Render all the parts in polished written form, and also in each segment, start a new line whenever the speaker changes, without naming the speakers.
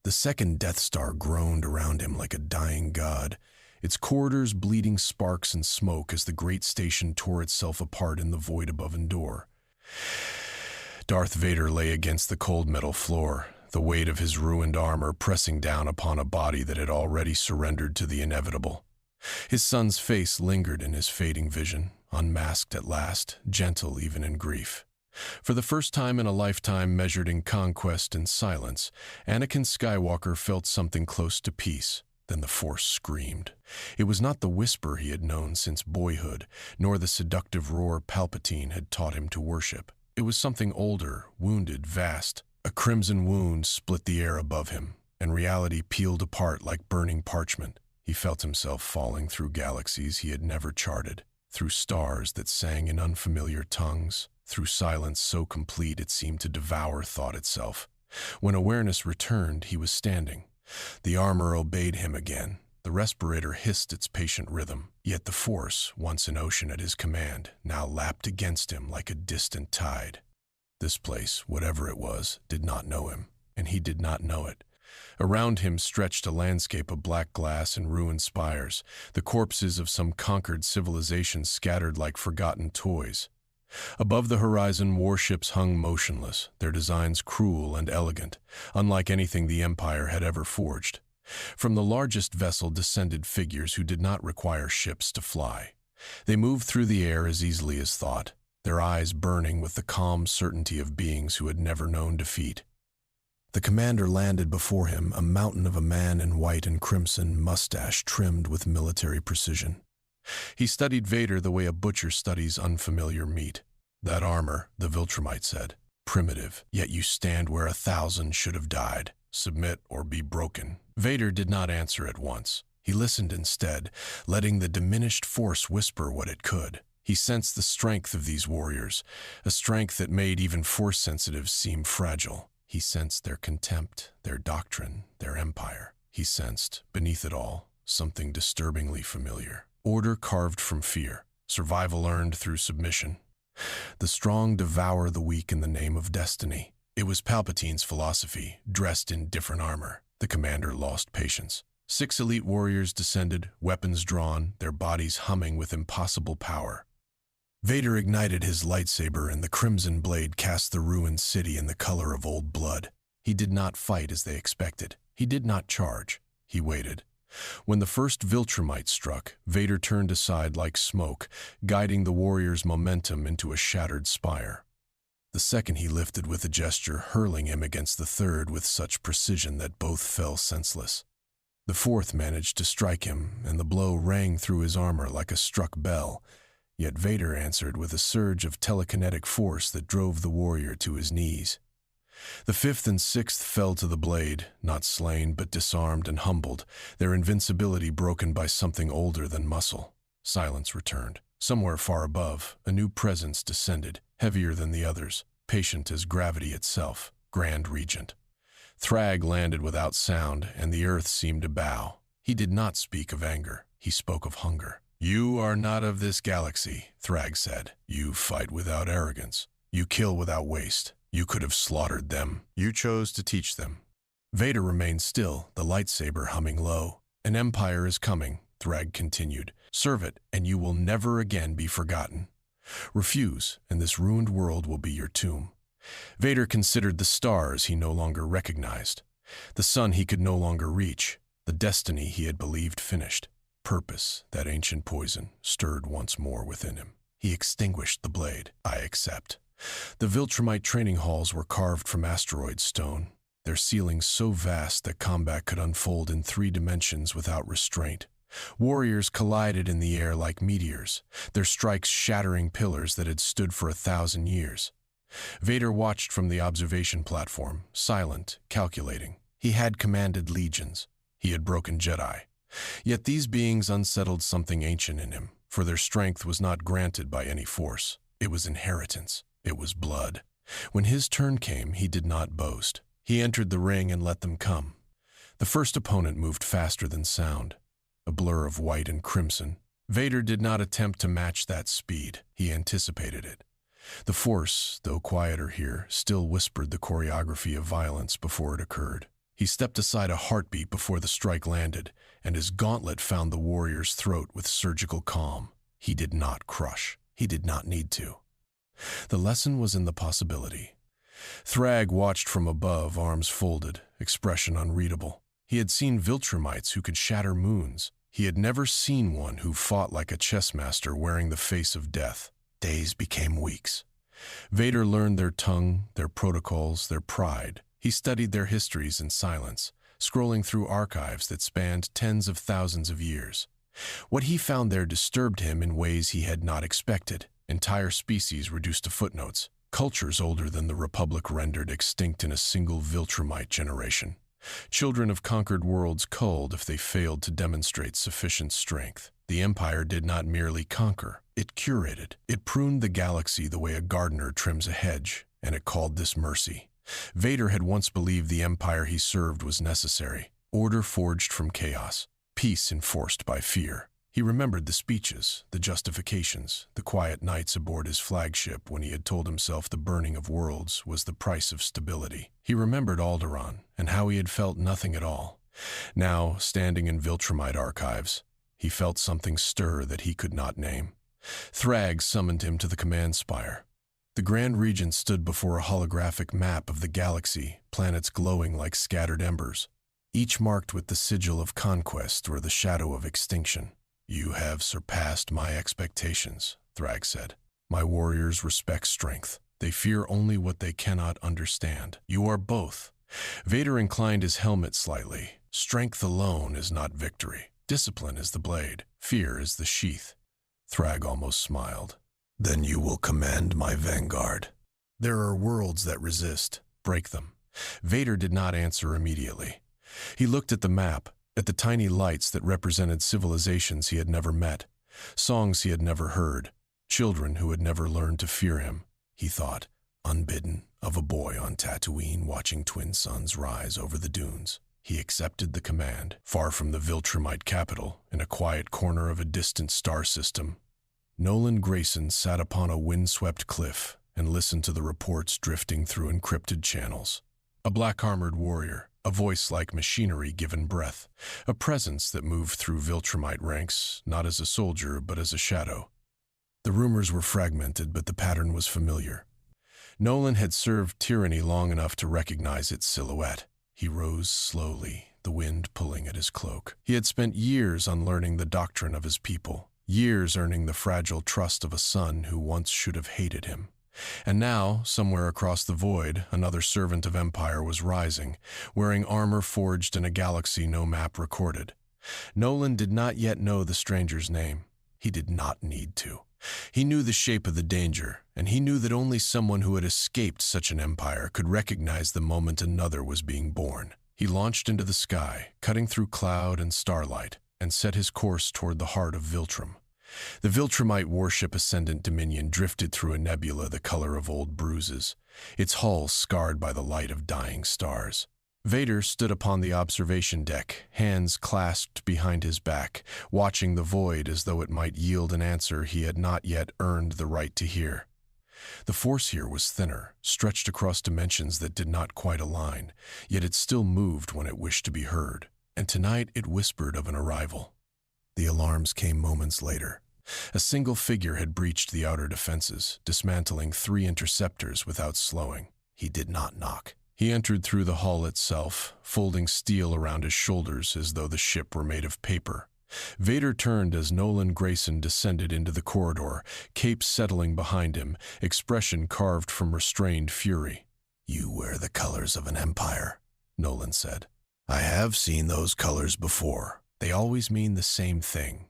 The second Death Star groaned around him like a dying god, its corridors bleeding sparks and smoke as the great station tore itself apart in the void above Endor. Darth Vader lay against the cold metal floor, the weight of his ruined armor pressing down upon a body that had already surrendered to the inevitable. His son's face lingered in his fading vision, unmasked at last, gentle even in grief. For the first time in a lifetime measured in conquest and silence, Anakin Skywalker felt something close to peace. Then the Force screamed. It was not the whisper he had known since boyhood, nor the seductive roar Palpatine had taught him to worship. It was something older, wounded, vast. A crimson wound split the air above him, and reality peeled apart like burning parchment. He felt himself falling through galaxies he had never charted, through stars that sang in unfamiliar tongues, through silence so complete it seemed to devour thought itself. When awareness returned, he was standing. The armor obeyed him again. The respirator hissed its patient rhythm. Yet the Force, once an ocean at his command, now lapped against him like a distant tide. This place, whatever it was, did not know him, and he did not know it. Around him stretched a landscape of black glass and ruined spires, the corpses of some conquered civilization scattered like forgotten toys. Above the horizon, warships hung motionless, their designs cruel and elegant, unlike anything the Empire had ever forged. From the largest vessel descended figures who did not require ships to fly. They moved through the air as easily as thought, their eyes burning with the calm certainty of beings who had never known defeat. The commander landed before him, a mountain of a man in white and crimson, mustache trimmed with military precision. He studied Vader the way a butcher studies unfamiliar meat. That armor, the Viltrumite said, primitive, yet you stand where 1,000 should have died. Submit or be broken. Vader did not answer at once. He listened instead, letting the diminished Force whisper what it could. He sensed the strength of these warriors, a strength that made even Force sensitives seem fragile. He sensed their contempt, their doctrine, their empire. He sensed, beneath it all, something disturbingly familiar. Order carved from fear, survival earned through submission. The strong devour the weak in the name of destiny. It was Palpatine's philosophy, dressed in different armor. The commander lost patience. 6 elite warriors descended, weapons drawn, their bodies humming with impossible power. Vader ignited his lightsaber, and the crimson blade cast the ruined city in the color of old blood. He did not fight as they expected. He did not charge. He waited. When the first Viltrumite struck, Vader turned aside like smoke, guiding the warrior's momentum into a shattered spire. The second he lifted with a gesture, hurling him against the third with such precision that both fell senseless. The fourth managed to strike him, and the blow rang through his armor like a struck bell. Yet Vader answered with a surge of telekinetic force that drove the warrior to his knees. The fifth and sixth fell to the blade, not slain but disarmed and humbled, their invincibility broken by something older than muscle. Silence returned. Somewhere far above, a new presence descended, heavier than the others, patient as gravity itself, Grand Regent. Thragg landed without sound, and the earth seemed to bow. He did not speak of anger. He spoke of hunger. "You are not of this galaxy," Thragg said. "You fight without arrogance. You kill without waste. You could have slaughtered them. You chose to teach them." Vader remained still, the lightsaber humming low. "An empire is coming," Thragg continued. "Serve it, and you will never again be forgotten. Refuse, and this ruined world will be your tomb." Vader considered the stars he no longer recognized, the sun he could no longer reach, the destiny he had believed finished. Purpose, that ancient poison, stirred once more within him. He extinguished the blade. "I accept." The Viltrumite training halls were carved from asteroid stone, their ceilings so vast that combat could unfold in 3 dimensions without restraint. Warriors collided in the air like meteors, their strikes shattering pillars that had stood for 1,000 years. Vader watched from the observation platform, silent, calculating. He had commanded legions. He had broken Jedi. Yet these beings unsettled something ancient in him, for their strength was not granted by any force. It was inheritance. It was blood. When his turn came, he did not boast. He entered the ring and let them come. The first opponent moved faster than sound, a blur of white and crimson. Vader did not attempt to match that speed. He anticipated it. The Force, though quieter here, still whispered the choreography of violence before it occurred. He stepped aside a heartbeat before the strike landed, and his gauntlet found the warrior's throat with surgical calm. He did not crush. He did not need to. The lesson was in the possibility. Thragg watched from above, arms folded, expression unreadable. He had seen Viltrumites who could shatter moons. He had never seen one who fought like a chess master wearing the face of death. Days became weeks. Vader learned their tongue, their protocols, their pride. He studied their histories in silence, scrolling through archives that spanned tens of thousands of years. What he found there disturbed him in ways he had not expected. Entire species reduced to footnotes. Cultures older than the Republic rendered extinct in a single Viltrumite generation. Children of conquered worlds culled if they failed to demonstrate sufficient strength. The Empire did not merely conquer, it curated. It pruned the galaxy the way a gardener trims a hedge, and it called this mercy. Vader had once believed the Empire he served was necessary, order forged from chaos, peace enforced by fear. He remembered the speeches, the justifications, the quiet nights aboard his flagship when he had told himself the burning of worlds was the price of stability. He remembered Alderaan and how he had felt nothing at all. Now, standing in Viltrumite archives, he felt something stir that he could not name. Thragg summoned him to the command spire. The Grand Regent stood before a holographic map of the galaxy, planets glowing like scattered embers, each marked with the sigil of conquest or the shadow of extinction. "You have surpassed my expectations," Thragg said. "My warriors respect strength. They fear only what they cannot understand. You are both." Vader inclined his helmet slightly. "Strength alone is not victory. Discipline is the blade. Fear is the sheath." Thragg almost smiled. "Then you will command my vanguard." "There are worlds that resist. Break them." Vader did not answer immediately. He looked at the map, at the tiny lights that represented civilizations he had never met, songs he had never heard, children who had never learned to fear him. He thought, unbidden, of a boy on Tatooine watching twin suns rise over the dunes. He accepted the command. Far from the Viltrumite capital, in a quiet corner of a distant star system, Nolan Grayson sat upon a windswept cliff and listened to the reports drifting through encrypted channels. A black-armored warrior, a voice like machinery given breath, a presence that moved through Viltrumite ranks, not as a soldier but as a shadow. The rumors were fragmented, but the pattern was familiar. Nolan had served tyranny long enough to recognize its silhouette. He rose slowly, the wind pulling at his cloak. He had spent years unlearning the doctrine of his people, years earning the fragile trust of a son who once should have hated him. And now, somewhere across the void, another servant of Empire was rising, wearing armor forged in a galaxy no map recorded. Nolan did not yet know the stranger's name. He did not need to. He knew the shape of the danger, and he knew that only someone who had escaped such an empire could recognize the moment another was being born. He launched into the sky, cutting through cloud and starlight, and set his course toward the heart of Viltrum. The Viltrumite warship Ascendant Dominion drifted through a nebula the color of old bruises, its hull scarred by the light of dying stars. Vader stood upon the observation deck, hands clasped behind his back, watching the void as though it might yield an answer he had not yet earned the right to hear. The force here was thinner, stretched across dimensions that did not quite align, yet it still moved when it wished to be heard, and tonight it whispered of an arrival. The alarms came moments later. A single figure had breached the outer defenses, dismantling 3 interceptors without slowing. He did not knock. He entered through the hull itself, folding steel around his shoulders as though the ship were made of paper. Vader turned as Nolan Grayson descended into the corridor, cape settling behind him, expression carved from restrained fury. "You wear the colors of an empire," Nolan said. "I have seen those colors before. They always mean the same thing."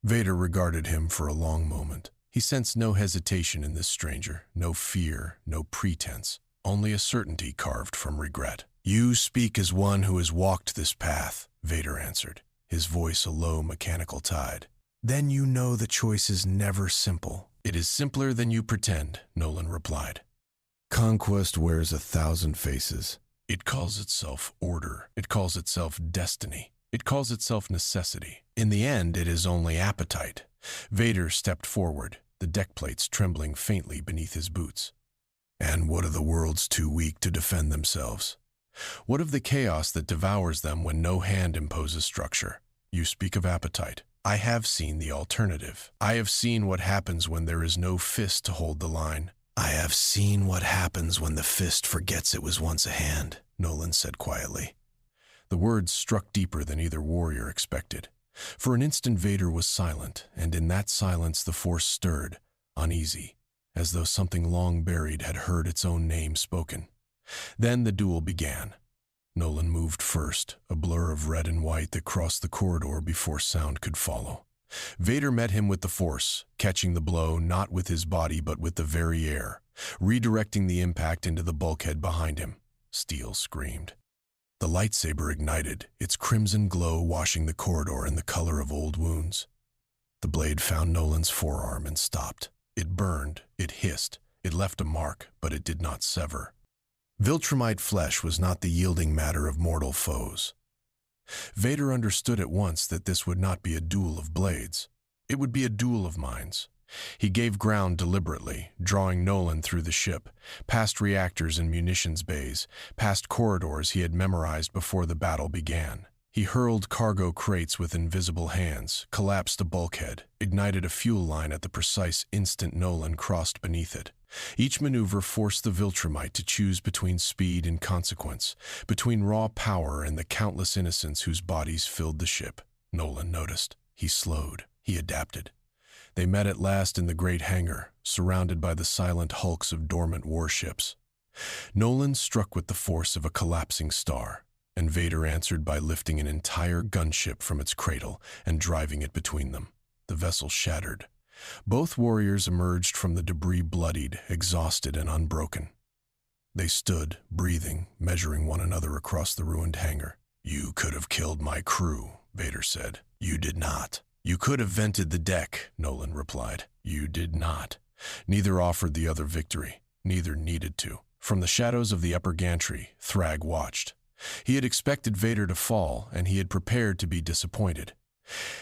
Vader regarded him for a long moment. He sensed no hesitation in this stranger, no fear, no pretense, only a certainty carved from regret. "You speak as one who has walked this path," Vader answered, his voice a low mechanical tide. "Then you know the choice is never simple." "It is simpler than you pretend," Nolan replied. "Conquest wears 1,000 faces. It calls itself order. It calls itself destiny. It calls itself necessity. In the end, it is only appetite." Vader stepped forward, the deck plates trembling faintly beneath his boots. "And what are the worlds too weak to defend themselves? What of the chaos that devours them when no hand imposes structure? You speak of appetite. I have seen the alternative. I have seen what happens when there is no fist to hold the line. I have seen what happens when the fist forgets it was once a hand, Nolan said quietly. The words struck deeper than either warrior expected. For an instant Vader was silent, and in that silence the Force stirred, uneasy, as though something long buried had heard its own name spoken. Then the duel began. Nolan moved first, a blur of red and white that crossed the corridor before sound could follow. Vader met him with the Force, catching the blow not with his body but with the very air, redirecting the impact into the bulkhead behind him. Steel screamed. The lightsaber ignited, its crimson glow washing the corridor in the color of old wounds. The blade found Nolan's forearm and stopped. It burned, it hissed, it left a mark, but it did not sever. Viltrumite flesh was not the yielding matter of mortal foes. Vader understood at once that this would not be a duel of blades. It would be a duel of minds. He gave ground deliberately, drawing Nolan through the ship, past reactors and munitions bays, past corridors he had memorized before the battle began. He hurled cargo crates with invisible hands, collapsed a bulkhead, ignited a fuel line at the precise instant Nolan crossed beneath it. Each maneuver forced the Viltrumite to choose between speed and consequence, between raw power and the countless innocents whose bodies filled the ship. Nolan noticed. He slowed. He adapted. They met at last in the great hangar, surrounded by the silent hulks of dormant warships. Nolan struck with the force of a collapsing star, and Vader answered by lifting an entire gunship from its cradle and driving it between them. The vessel shattered. Both warriors emerged from the debris bloodied, exhausted, and unbroken. They stood, breathing, measuring one another across the ruined hangar. "You could have killed my crew," Vader said. "You did not." "You could have vented the deck," Nolan replied. "You did not." Neither offered the other victory. Neither needed to. From the shadows of the upper gantry, Thragg watched. He had expected Vader to fall, and he had prepared to be disappointed.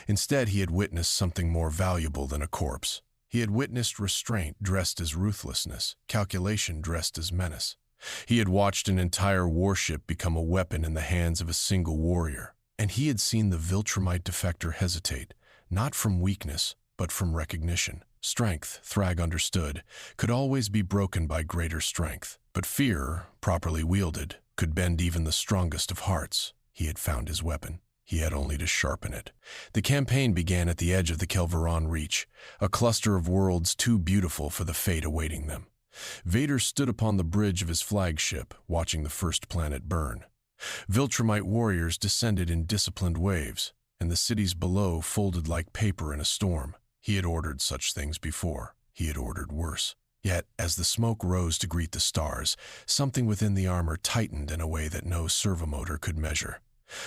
Instead, he had witnessed something more valuable than a corpse. He had witnessed restraint dressed as ruthlessness, calculation dressed as menace. He had watched an entire warship become a weapon in the hands of a single warrior, and he had seen the Viltrumite defector hesitate, not from weakness, but from recognition. Strength, Thragg understood, could always be broken by greater strength, but fear, properly wielded, could bend even the strongest of hearts. He had found his weapon. He had only to sharpen it. The campaign began at the edge of the Kelvaron Reach, a cluster of worlds too beautiful for the fate awaiting them. Vader stood upon the bridge of his flagship, watching the first planet burn. Viltrumite warriors descended in disciplined waves, and the cities below folded like paper in a storm. He had ordered such things before. He had ordered worse. Yet, as the smoke rose to greet the stars, something within the armor tightened in a way that no servomotor could measure.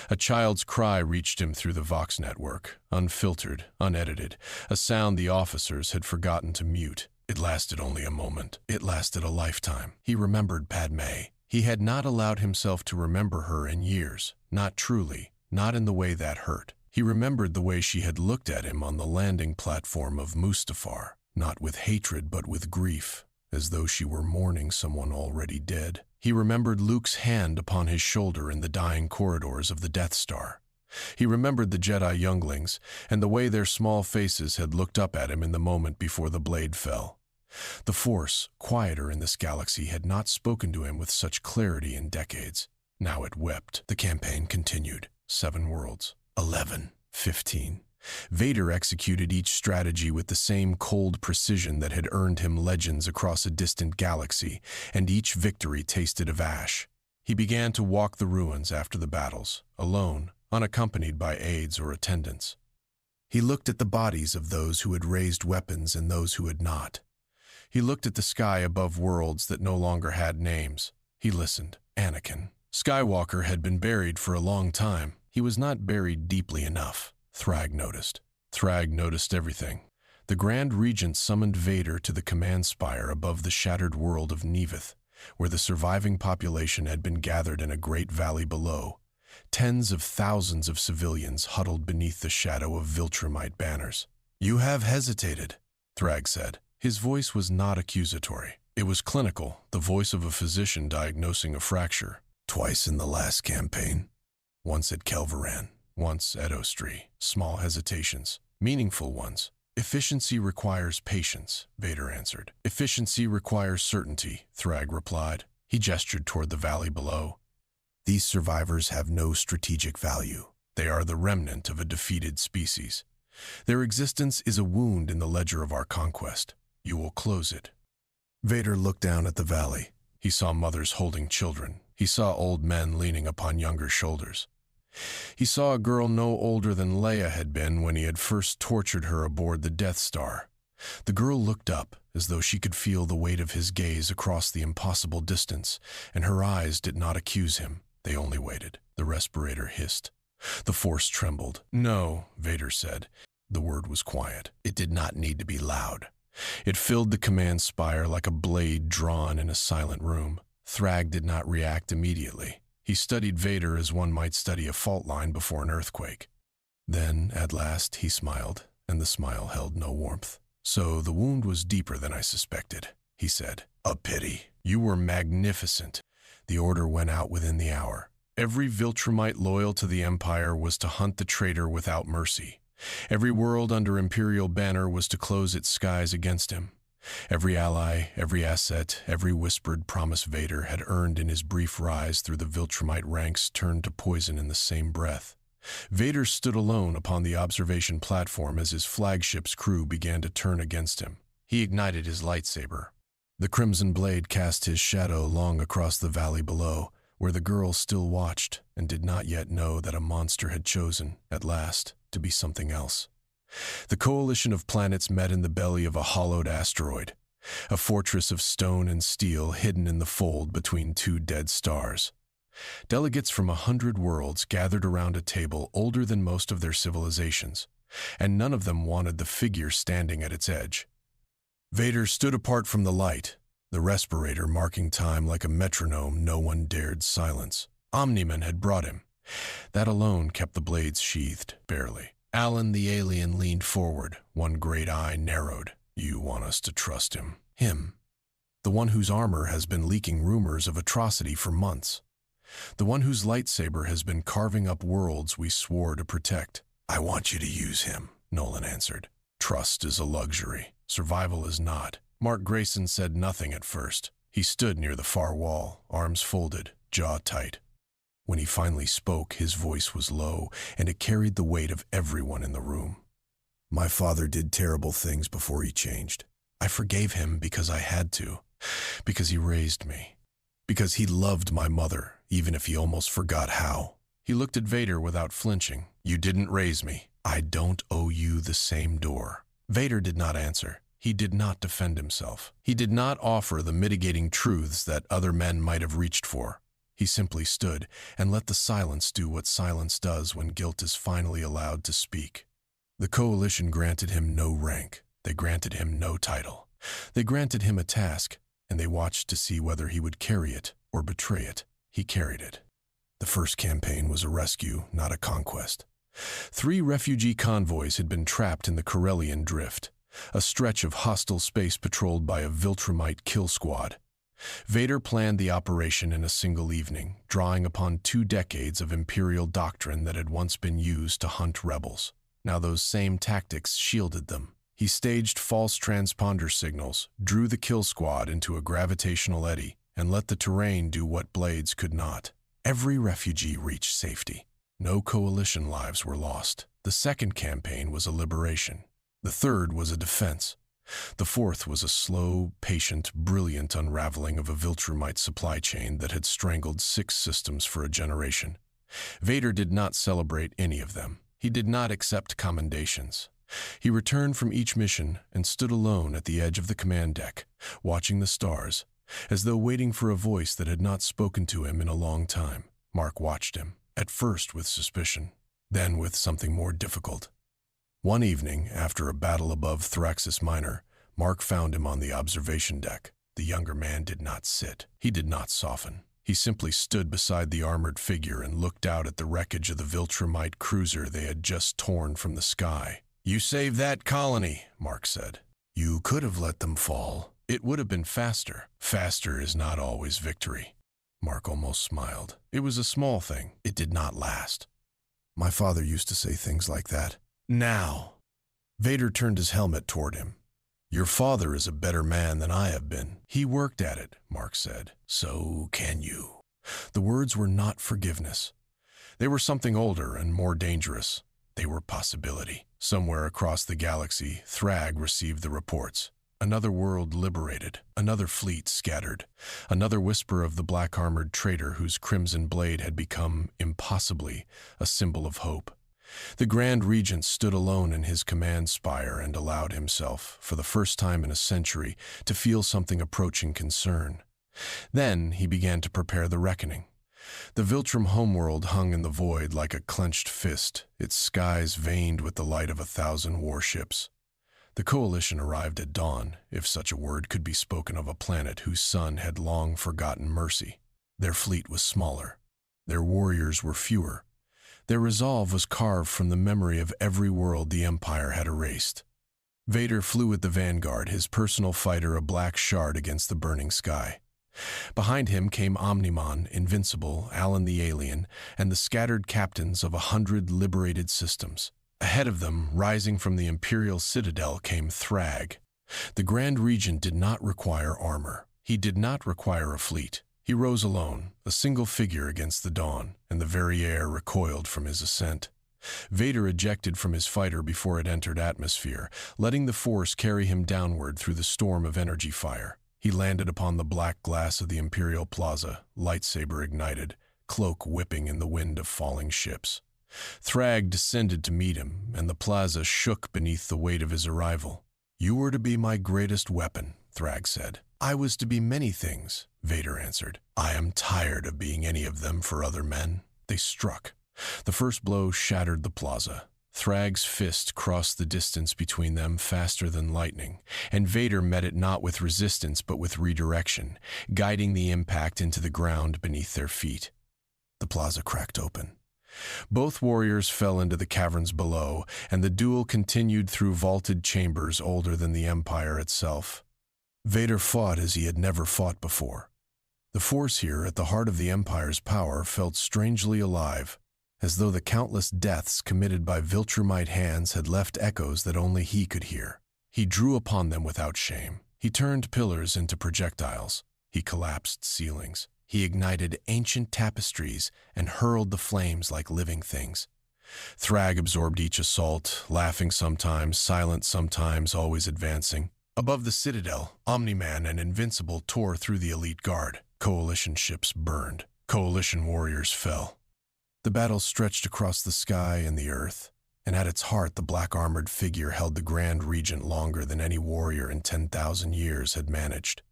A child's cry reached him through the Vox network, unfiltered, unedited, a sound the officers had forgotten to mute. It lasted only a moment. It lasted a lifetime. He remembered Padme. He had not allowed himself to remember her in years, not truly, not in the way that hurt. He remembered the way she had looked at him on the landing platform of Mustafar, not with hatred but with grief, as though she were mourning someone already dead. He remembered Luke's hand upon his shoulder in the dying corridors of the Death Star. He remembered the Jedi younglings and the way their small faces had looked up at him in the moment before the blade fell. The Force, quieter in this galaxy, had not spoken to him with such clarity in decades. Now it wept. The campaign continued. 7 worlds. 11. 15. Vader executed each strategy with the same cold precision that had earned him legends across a distant galaxy, and each victory tasted of ash. He began to walk the ruins after the battles, alone, unaccompanied by aides or attendants. He looked at the bodies of those who had raised weapons and those who had not. He looked at the sky above worlds that no longer had names. He listened. Anakin Skywalker had been buried for a long time. He was not buried deeply enough. Thragg noticed. Thragg noticed everything. The Grand Regent summoned Vader to the command spire above the shattered world of Nevith, where the surviving population had been gathered in a great valley below. Tens of thousands of civilians huddled beneath the shadow of Viltrumite banners. "You have hesitated," Thragg said. His voice was not accusatory. It was clinical, the voice of a physician diagnosing a fracture. Twice in the last campaign. Once at Kelvaran, once at Ostri. Small hesitations, meaningful ones. Efficiency requires patience, Vader answered. Efficiency requires certainty, Thragg replied. He gestured toward the valley below. These survivors have no strategic value. They are the remnant of a defeated species. Their existence is a wound in the ledger of our conquest. You will close it. Vader looked down at the valley. He saw mothers holding children. He saw old men leaning upon younger shoulders. He saw a girl no older than Leia had been when he had first tortured her aboard the Death Star. The girl looked up, as though she could feel the weight of his gaze across the impossible distance, and her eyes did not accuse him. They only waited. The respirator hissed. The Force trembled. No, Vader said. The word was quiet. It did not need to be loud. It filled the command spire like a blade drawn in a silent room. Thragg did not react immediately. He studied Vader as one might study a fault line before an earthquake. Then, at last, he smiled, and the smile held no warmth. So the wound was deeper than I suspected, he said. A pity. You were magnificent. The order went out within the hour. Every Viltrumite loyal to the Empire was to hunt the traitor without mercy. Every world under Imperial banner was to close its skies against him. Every ally, every asset, every whispered promise Vader had earned in his brief rise through the Viltrumite ranks turned to poison in the same breath. Vader stood alone upon the observation platform as his flagship's crew began to turn against him. He ignited his lightsaber. The crimson blade cast his shadow long across the valley below, where the girl still watched and did not yet know that a monster had chosen, at last, to be something else. The coalition of planets met in the belly of a hollowed asteroid, a fortress of stone and steel hidden in the fold between two dead stars. Delegates from 100 worlds gathered around a table older than most of their civilizations, and none of them wanted the figure standing at its edge. Vader stood apart from the light, the respirator marking time like a metronome no one dared silence. Omni-Man had brought him. That alone kept the blades sheathed, barely. Alan the alien leaned forward, one great eye narrowed. You want us to trust him? Him. The one whose armor has been leaking rumors of atrocity for months. The one whose lightsaber has been carving up worlds we swore to protect. I want you to use him, Nolan answered. Trust is a luxury. Survival is not. Mark Grayson said nothing at first. He stood near the far wall, arms folded, jaw tight. When he finally spoke, his voice was low, and it carried the weight of everyone in the room. My father did terrible things before he changed. I forgave him because I had to, because he raised me, because he loved my mother, even if he almost forgot how. He looked at Vader without flinching. You didn't raise me. I don't owe you the same door. Vader did not answer. He did not defend himself. He did not offer the mitigating truths that other men might have reached for. He simply stood and let the silence do what silence does when guilt is finally allowed to speak. The coalition granted him no rank. They granted him no title. They granted him a task, and they watched to see whether he would carry it or betray it. He carried it. The first campaign was a rescue, not a conquest. 3 refugee convoys had been trapped in the Corellian Drift, a stretch of hostile space patrolled by a Viltrumite kill squad. Vader planned the operation in a single evening, drawing upon 2 decades of Imperial doctrine that had once been used to hunt rebels. Now those same tactics shielded them. He staged false transponder signals, drew the kill squad into a gravitational eddy, and let the terrain do what blades could not. Every refugee reached safety. No coalition lives were lost. The second campaign was a liberation. The third was a defense. The fourth was a slow, patient, brilliant unraveling of a Viltrumite supply chain that had strangled 6 systems for a generation. Vader did not celebrate any of them. He did not accept commendations. He returned from each mission and stood alone at the edge of the command deck, watching the stars, as though waiting for a voice that had not spoken to him in a long time. Mark watched him, at first with suspicion, then with something more difficult. One evening, after a battle above Thraxis Minor, Mark found him on the observation deck. The younger man did not sit. He did not soften. He simply stood beside the armored figure and looked out at the wreckage of the Viltrumite cruiser they had just torn from the sky. You saved that colony, Mark said. You could have let them fall. It would have been faster. Faster is not always victory. Mark almost smiled. It was a small thing. It did not last. My father used to say things like that. Now. Vader turned his helmet toward him. Your father is a better man than I have been. He worked at it, Mark said. So can you. The words were not forgiveness. They were something older and more dangerous. They were possibility. Somewhere across the galaxy, Thragg received the reports. Another world liberated, another fleet scattered, another whisper of the black-armored traitor whose crimson blade had become, impossibly, a symbol of hope. The Grand Regent stood alone in his command spire and allowed himself, for the first time in a century, to feel something approaching concern. Then he began to prepare the reckoning. The Viltrum homeworld hung in the void like a clenched fist, its skies veined with the light of 1,000 warships. The Coalition arrived at dawn, if such a word could be spoken of a planet whose sun had long forgotten mercy. Their fleet was smaller. Their warriors were fewer. Their resolve was carved from the memory of every world the Empire had erased. Vader flew at the vanguard, his personal fighter a black shard against the burning sky. Behind him came Omni-Man, Invincible, Alan the Alien, and the scattered captains of 100 liberated systems. Ahead of them, rising from the Imperial Citadel, came Thragg. The Grand Regent did not require armor. He did not require a fleet. He rose alone, a single figure against the dawn, and the very air recoiled from his ascent. Vader ejected from his fighter before it entered atmosphere, letting the Force carry him downward through the storm of energy fire. He landed upon the black glass of the Imperial Plaza, lightsaber ignited, cloak whipping in the wind of falling ships. Thragg descended to meet him, and the plaza shook beneath the weight of his arrival. You were to be my greatest weapon, Thragg said. I was to be many things, Vader answered. I am tired of being any of them for other men. They struck. The first blow shattered the plaza. Thragg's fist crossed the distance between them faster than lightning, and Vader met it not with resistance but with redirection, guiding the impact into the ground beneath their feet. The plaza cracked open. Both warriors fell into the caverns below, and the duel continued through vaulted chambers older than the Empire itself. Vader fought as he had never fought before. The Force here, at the heart of the Empire's power, felt strangely alive, as though the countless deaths committed by Viltrumite hands had left echoes that only he could hear. He drew upon them without shame. He turned pillars into projectiles. He collapsed ceilings. He ignited ancient tapestries and hurled the flames like living things. Thragg absorbed each assault, laughing sometimes, silent sometimes, always advancing. Above the Citadel, Omni-Man and Invincible tore through the elite guard. Coalition ships burned. Coalition warriors fell. The battle stretched across the sky and the earth, and at its heart the black-armored figure held the Grand Regent longer than any warrior in 10,000 years had managed.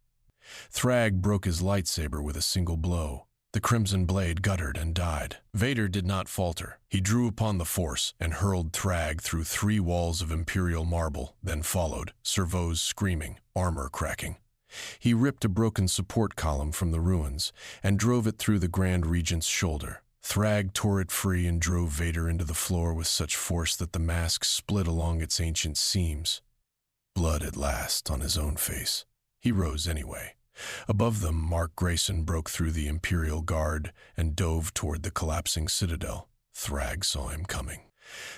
Thragg broke his lightsaber with a single blow. The crimson blade guttered and died. Vader did not falter. He drew upon the Force and hurled Thragg through 3 walls of Imperial marble, then followed, servos screaming, armor cracking. He ripped a broken support column from the ruins and drove it through the Grand Regent's shoulder. Thragg tore it free and drove Vader into the floor with such force that the mask split along its ancient seams. Blood at last on his own face. He rose anyway. Above them, Mark Grayson broke through the Imperial Guard and dove toward the collapsing citadel. Thragg saw him coming.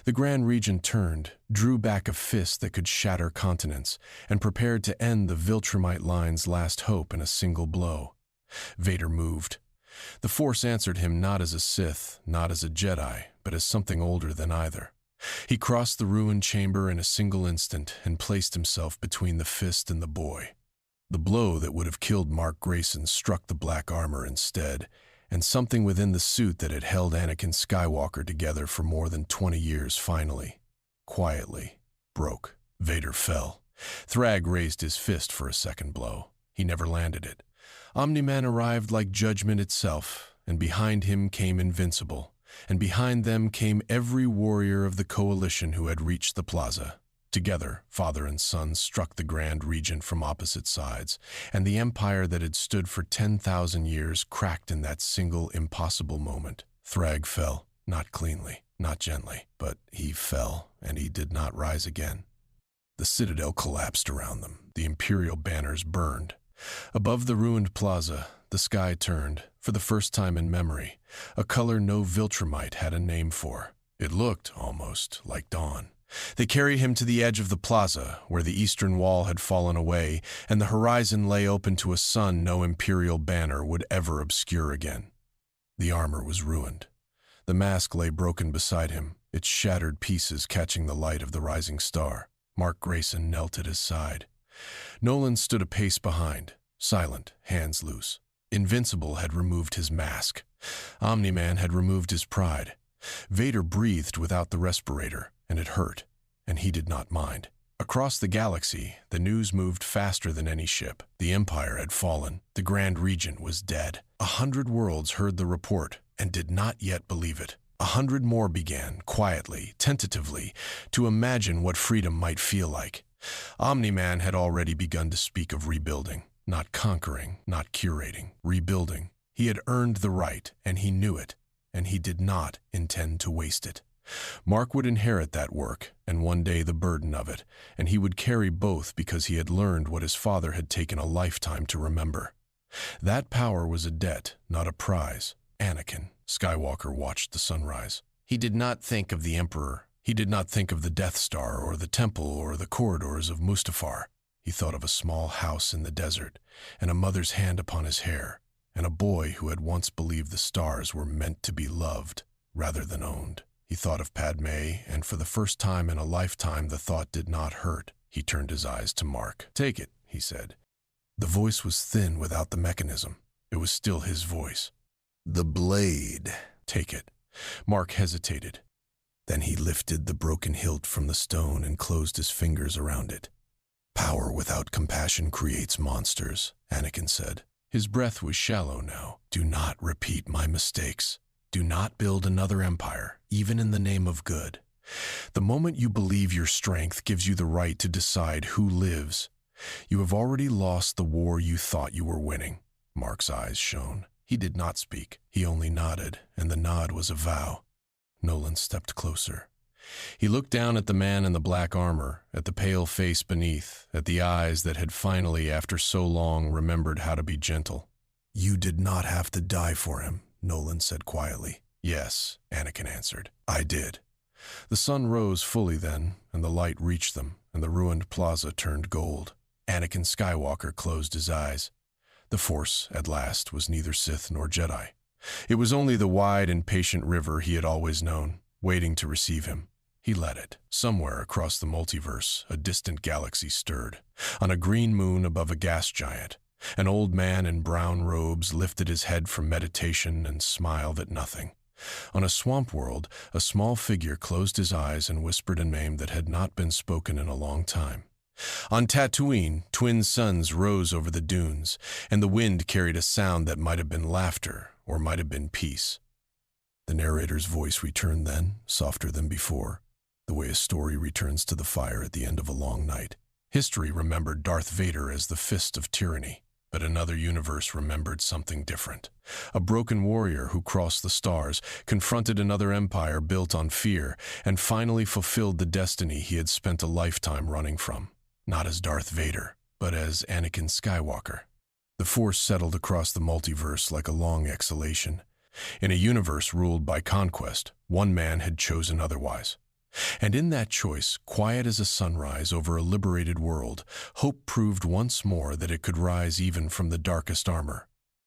The Grand Regent turned, drew back a fist that could shatter continents, and prepared to end the Viltrumite line's last hope in a single blow. Vader moved. The Force answered him not as a Sith, not as a Jedi, but as something older than either. He crossed the ruined chamber in a single instant and placed himself between the fist and the boy. The blow that would have killed Mark Grayson struck the black armor instead, and something within the suit that had held Anakin Skywalker together for more than 20 years finally, quietly, broke. Vader fell. Thragg raised his fist for a second blow. He never landed it. Omni-Man arrived like judgment itself, and behind him came Invincible, and behind them came every warrior of the Coalition who had reached the plaza. Together, father and son struck the Grand Regent from opposite sides, and the empire that had stood for 10,000 years cracked in that single impossible moment. Thragg fell, not cleanly, not gently, but he fell, and he did not rise again. The citadel collapsed around them. The imperial banners burned. Above the ruined plaza, the sky turned, for the first time in memory, a color no Viltrumite had a name for. It looked, almost, like dawn. They carried him to the edge of the plaza, where the eastern wall had fallen away, and the horizon lay open to a sun no imperial banner would ever obscure again. The armor was ruined. The mask lay broken beside him, its shattered pieces catching the light of the rising star. Mark Grayson knelt at his side. Nolan stood a pace behind, silent, hands loose. Invincible had removed his mask. Omni-Man had removed his pride. Vader breathed without the respirator, and it hurt, and he did not mind. Across the galaxy, the news moved faster than any ship. The Empire had fallen. The Grand Regent was dead. 100 worlds heard the report and did not yet believe it. 100 more began, quietly, tentatively, to imagine what freedom might feel like. Omni-Man had already begun to speak of rebuilding. Not conquering, not curating, rebuilding. He had earned the right, and he knew it, and he did not intend to waste it. Mark would inherit that work, and one day the burden of it, and he would carry both because he had learned what his father had taken a lifetime to remember. That power was a debt, not a prize. Anakin Skywalker watched the sunrise. He did not think of the Emperor. He did not think of the Death Star or the temple or the corridors of Mustafar. He thought of a small house in the desert, and a mother's hand upon his hair, and a boy who had once believed the stars were meant to be loved rather than owned. He thought of Padme, and for the first time in a lifetime the thought did not hurt. He turned his eyes to Mark. "Take it," he said. The voice was thin without the mechanism. It was still his voice. "The blade." "Take it." Mark hesitated. Then he lifted the broken hilt from the stone and closed his fingers around it. "Power without compassion creates monsters," Anakin said. His breath was shallow now. "Do not repeat my mistakes. Do not build another empire, even in the name of good. The moment you believe your strength gives you the right to decide who lives, you have already lost the war you thought you were winning." Mark's eyes shone. He did not speak. He only nodded, and the nod was a vow. Nolan stepped closer. He looked down at the man in the black armor, at the pale face beneath, at the eyes that had finally, after so long, remembered how to be gentle. "You did not have to die for him," Nolan said quietly. "Yes," Anakin answered. "I did." The sun rose fully then, and the light reached them, and the ruined plaza turned gold. Anakin Skywalker closed his eyes. The Force, at last, was neither Sith nor Jedi. It was only the wide and patient river he had always known, waiting to receive him. He let it. Somewhere across the multiverse, a distant galaxy stirred. On a green moon above a gas giant, an old man in brown robes lifted his head from meditation and smiled at nothing. On a swamp world, a small figure closed his eyes and whispered a name that had not been spoken in a long time. On Tatooine, twin suns rose over the dunes, and the wind carried a sound that might have been laughter or might have been peace. The narrator's voice returned then, softer than before, the way a story returns to the fire at the end of a long night. History remembered Darth Vader as the fist of tyranny, but another universe remembered something different. A broken warrior who crossed the stars, confronted another empire built on fear, and finally fulfilled the destiny he had spent a lifetime running from. Not as Darth Vader, but as Anakin Skywalker. The Force settled across the multiverse like a long exhalation. In a universe ruled by conquest, one man had chosen otherwise. And in that choice, quiet as a sunrise over a liberated world, hope proved once more that it could rise even from the darkest armor.